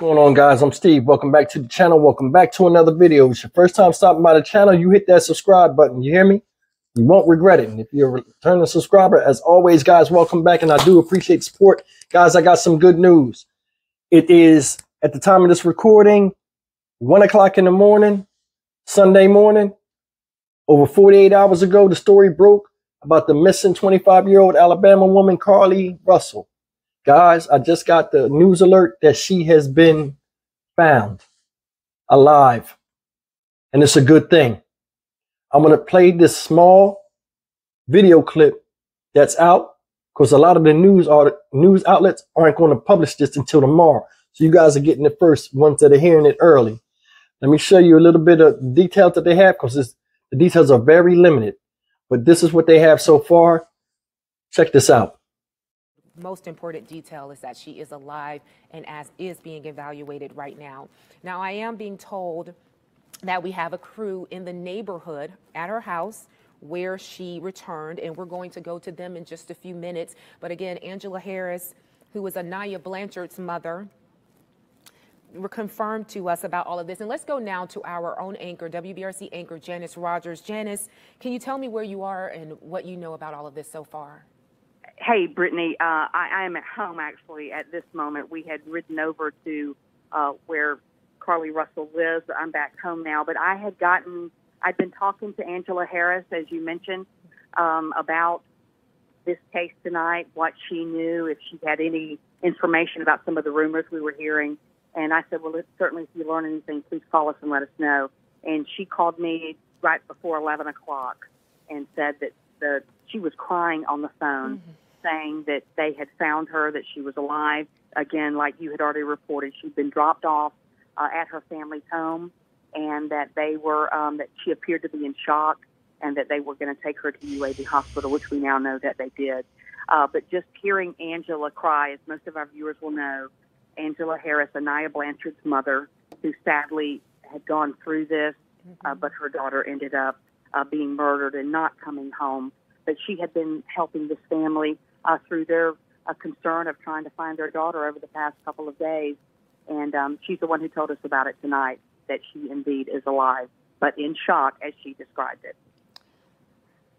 What's going on, guys? I'm Steve. Welcome back to the channel. Welcome back to another video. If it's your first time stopping by the channel, you hit that subscribe button. You hear me? You won't regret it. And if you're a returning subscriber, as always, guys, welcome back. And I do appreciate the support. Guys, I got some good news. It is, at the time of this recording, 1 o'clock in the morning, Sunday morning. Over 48 hours ago, the story broke about the missing 25-year-old Alabama woman, Carlee Russell. Guys, I just got the news alert that she has been found alive. And it's a good thing. I'm going to play this small video clip that's out because a lot of the news outlets aren't going to publish this until tomorrow. So you guys are getting it first, ones that are hearing it early. Let me show you a little bit of details that they have because the details are very limited. But this is what they have so far. Check this out. Most important detail is that she is alive and is being evaluated right now. Now, I am being told that we have a crew in the neighborhood at her house where she returned, and we're going to go to them in just a few minutes. But again, Angela Harris, who is Anaya Blanchard's mother, confirmed to us about all of this. And let's go now to our own anchor, WBRC anchor Janice Rogers. Janice, can you tell me where you are and what you know about all of this so far? Hey, Brittany, I am at home, actually, at this moment. We had ridden over to where Carlee Russell lives. I'm back home now. But I'd been talking to Angela Harris, as you mentioned, about this case tonight, what she knew, if she had any information about some of the rumors we were hearing. And I said, well, certainly if you learn anything, please call us and let us know. And she called me right before 11 o'clock and said that she was crying on the phone. Mm-hmm. Saying that they had found her, that she was alive. Again, like you had already reported, she'd been dropped off at her family's home, and that that she appeared to be in shock, and that they were going to take her to UAB Hospital, which we now know that they did. But just hearing Angela cry, as most of our viewers will know, Angela Harris, Anaya Blanchard's mother, who sadly had gone through this, but her daughter ended up being murdered and not coming home. But she had been helping this family through their concern of trying to find their daughter over the past couple of days. And she's the one who told us about it tonight, that she indeed is alive, but in shock, as she described it.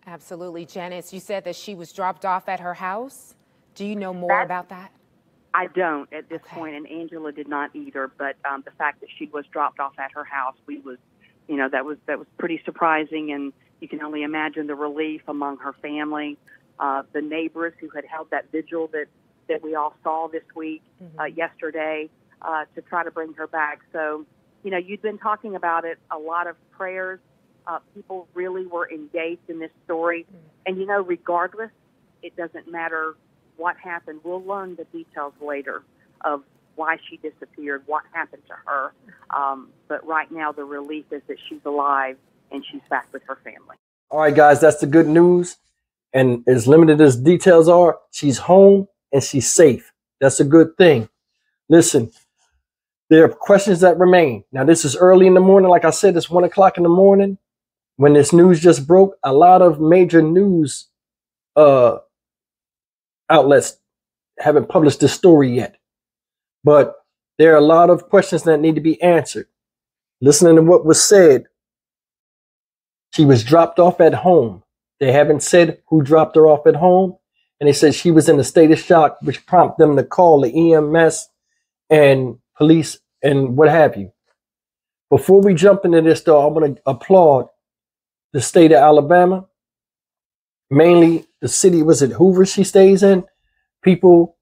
Absolutely. Janice, you said that she was dropped off at her house. Do you know more about that? I don't at this point, and Angela did not either. But the fact that she was dropped off at her house, that was pretty surprising, and you can only imagine the relief among her family. The neighbors who had held that vigil that we all saw this week, yesterday, to try to bring her back. So, you'd been talking about it, a lot of prayers. People really were engaged in this story. And, regardless, it doesn't matter what happened. We'll learn the details later of why she disappeared, what happened to her. But right now, the relief is that she's alive and she's back with her family. All right, guys, that's the good news. And as limited as details are, she's home and she's safe. That's a good thing. Listen, there are questions that remain. Now, this is early in the morning. Like I said, it's 1 o'clock in the morning. When this news just broke, a lot of major news outlets haven't published this story yet. But there are a lot of questions that need to be answered. Listening to what was said, she was dropped off at home. They haven't said who dropped her off at home. And they said she was in a state of shock, which prompted them to call the EMS and police and what have you. Before we jump into this, though, I want to applaud the state of Alabama. Mainly the city, was it Hoover she stays in? People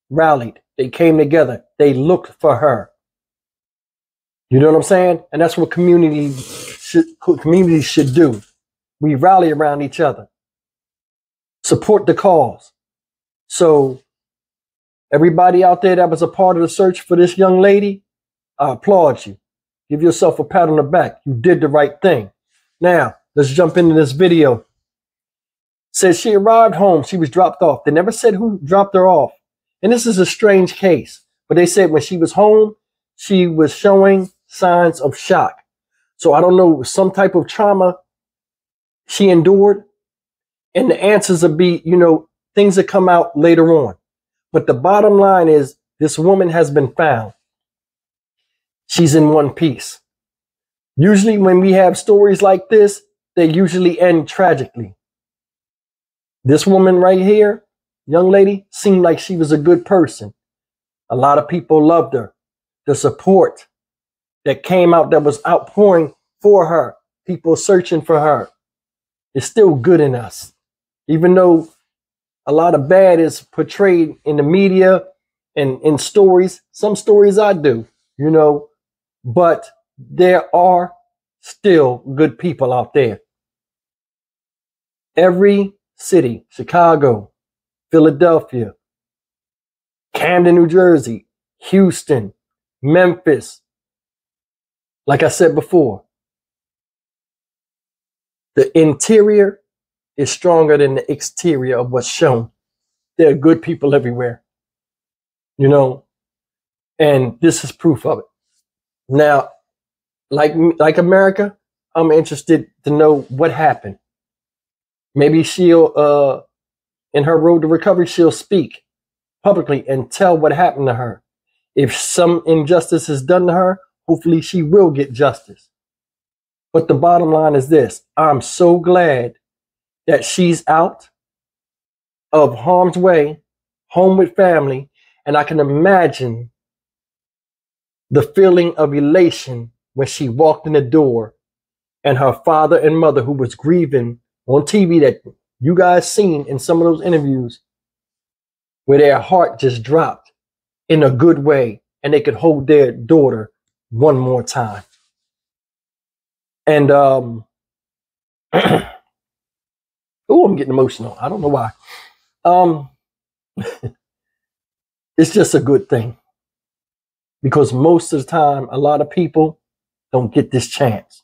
rallied. They came together. They looked for her. You know what I'm saying? And that's what communities should do. We rally around each other. Support the cause. So everybody out there that was a part of the search for this young lady, I applaud you. Give yourself a pat on the back. You did the right thing. Now, let's jump into this video. Says she arrived home. She was dropped off. They never said who dropped her off. And this is a strange case. But they said when she was home, she was showing signs of shock. So I don't know, some type of trauma she endured, and the answers will be, things that come out later on. But the bottom line is this woman has been found. she's in one piece. Usually when we have stories like this, they usually end tragically. This woman right here, young lady, seemed like she was a good person. A lot of people loved her. The support that came out, that was outpouring for her, people searching for her, is still good in us. Even though a lot of bad is portrayed in the media and in stories, some stories I do, you know, but there are still good people out there. Every city, Chicago, Philadelphia, Camden, New Jersey, Houston, Memphis, like I said before, the interior is stronger than the exterior of what's shown. There are good people everywhere, you know, and this is proof of it. Now, like America, I'm interested to know what happened. Maybe she'll, in her road to recovery, she'll speak publicly and tell what happened to her. If some injustice is done to her, hopefully she will get justice. But the bottom line is this: I'm so glad that she's out of harm's way, home with family, and I can imagine the feeling of elation when she walked in the door and her father and mother, who was grieving on TV that you guys seen in some of those interviews, where their heart just dropped in a good way and they could hold their daughter one more time. And oh, I'm getting emotional. I don't know why. It's just a good thing, because most of the time, a lot of people don't get this chance.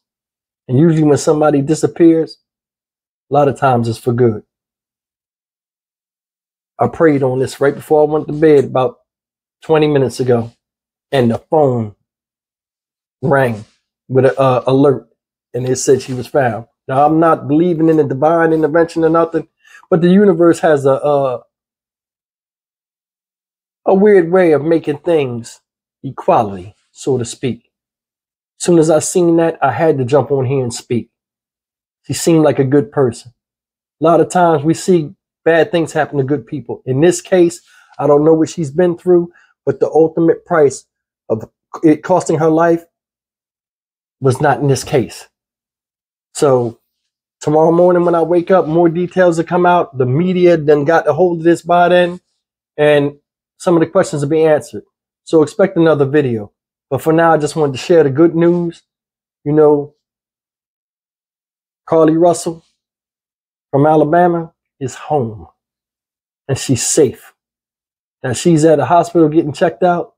And usually when somebody disappears, a lot of times it's for good. I prayed on this right before I went to bed about 20 minutes ago, and the phone rang with an alert, and it said she was found. Now, I'm not believing in the divine intervention or nothing, but the universe has a weird way of making things equality, so to speak. As soon as I seen that, I had to jump on here and speak. She seemed like a good person. A lot of times we see bad things happen to good people. In this case, I don't know what she's been through, but the ultimate price of it costing her life was not in this case. So tomorrow morning when I wake up, more details will come out. The media then got a hold of this by then, and some of the questions will be answered. So expect another video. But for now, I just wanted to share the good news. You know, Carlee Russell from Alabama is home, and she's safe. Now, she's at a hospital getting checked out,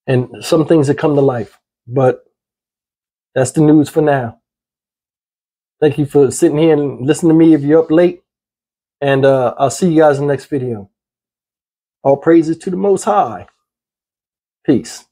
and some things have come to life. But that's the news for now. Thank you for sitting here and listening to me if you're up late. And I'll see you guys in the next video. All praises to the Most High. Peace.